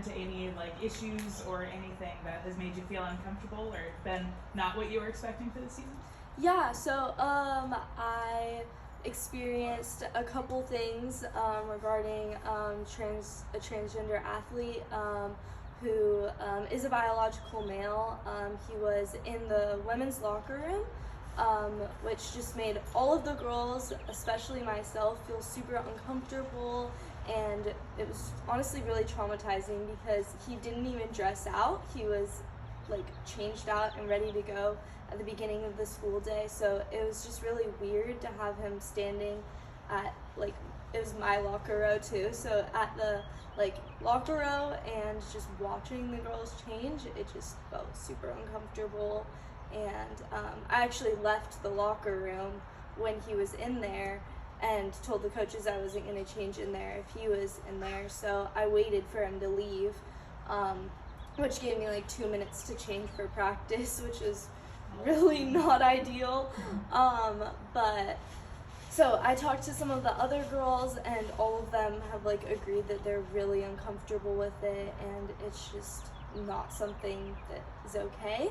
into any like issues or anything that has made you feel uncomfortable or been not what you were expecting for the season? Yeah, so I experienced a couple things regarding a transgender athlete who is a biological male. He was in the women's locker room, which just made all of the girls, especially myself, feel super uncomfortable, and it was honestly really traumatizing because he didn't even dress out. He was like changed out and ready to go at the beginning of the school day, so it was just really weird to have him standing at, like, it was my locker row too, so at the like locker row and just watching the girls change, it just felt super uncomfortable. And I actually left the locker room when he was in there and told the coaches I wasn't going to change in there if he was in there, so I waited for him to leave, which gave me like 2 minutes to change for practice, which is really not ideal. But so I talked to some of the other girls, and all of them have like agreed that they're really uncomfortable with it, and it's just not something that is okay.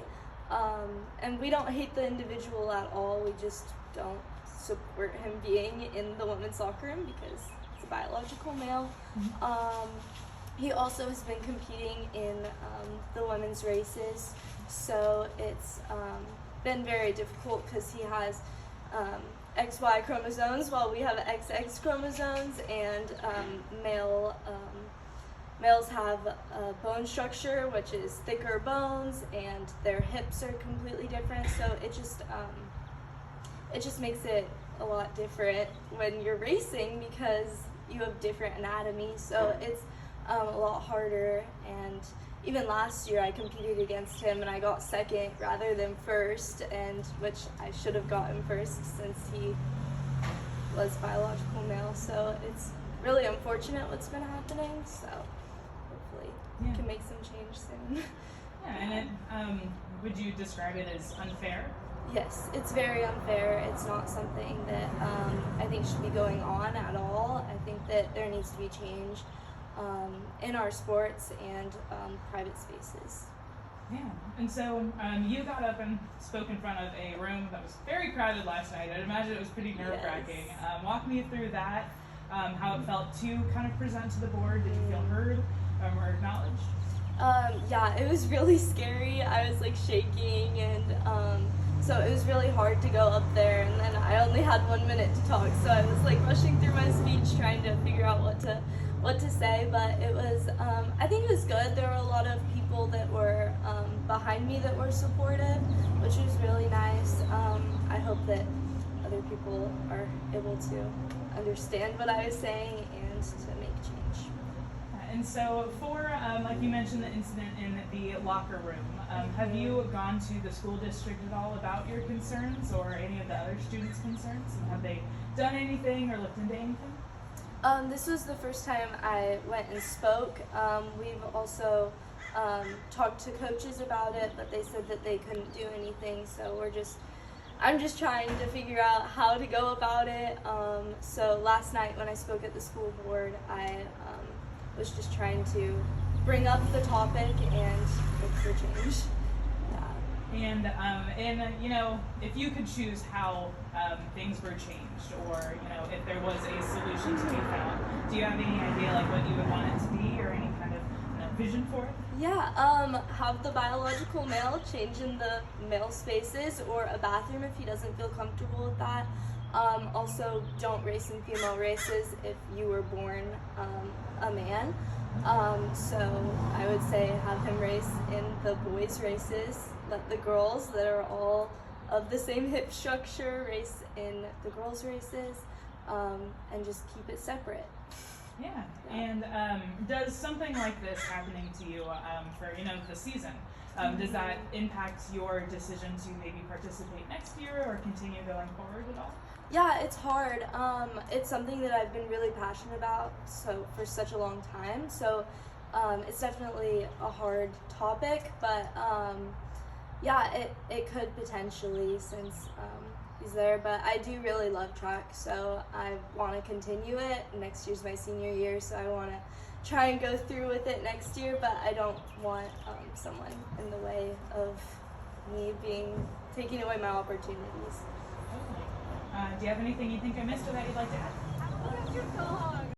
And we don't hate the individual at all, we just don't support him being in the women's locker room because it's a biological male. He also has been competing in the women's races, so it's been very difficult because he has XY chromosomes while we have XX chromosomes, and males have a bone structure which is thicker bones, and their hips are completely different, so it just makes it a lot different when you're racing because you have different anatomy, so it's a lot harder. And even last year I competed against him and I got second rather than first, and which I should have gotten first since he was biological male, so it's really unfortunate what's been happening, so hopefully we can make some change soon. Yeah, and would you describe it as unfair? Yes, it's very unfair. It's not something that I think should be going on at all. I think that there needs to be change in our sports and private spaces. Yeah, and so you got up and spoke in front of a room that was very crowded last night. I'd imagine it was pretty nerve-wracking. Yes. Walk me through that, how it felt to kind of present to the board. Did you feel heard or acknowledged? Yeah, it was really scary. I was like shaking, and so it was really hard to go up there, and then I only had 1 minute to talk, so I was like rushing through my speech trying to figure out what to say, but it was, I think it was good. There were a lot of people that were behind me that were supportive, which was really nice. I hope that other people are able to understand what I was saying and to make change. And so for, like you mentioned, the incident in the locker room, have you gone to the school district at all about your concerns or any of the other students' concerns? And have they done anything or looked into anything? This was the first time I went and spoke. We've also talked to coaches about it, but they said that they couldn't do anything, so I'm just trying to figure out how to go about it. So last night when I spoke at the school board, I was just trying to bring up the topic and look for change. Yeah. And you know, if you could choose how things were changed, or you know, if there was a solution to be found, do you have any idea like what you would want it to be, or any kind of vision for it? Yeah, have the biological male change in the male spaces or a bathroom if he doesn't feel comfortable with that. Also, don't race in female races if you were born a man. So I would say have him race in the boys' races. Let the girls that are all of the same hip structure race in the girls' races, and just keep it separate. Yeah. And does something like this happening to you for the season, does that impact your decision to maybe participate next year or continue going forward at all? Yeah, it's hard. It's something that I've been really passionate about for such a long time. So it's definitely a hard topic, but yeah, it could potentially since he's there. But I do really love track, so I want to continue it. Next year's my senior year, so I want to try and go through with it next year, but I don't want someone in the way of me taking away my opportunities. Do you have anything you think I missed or that you'd like to add?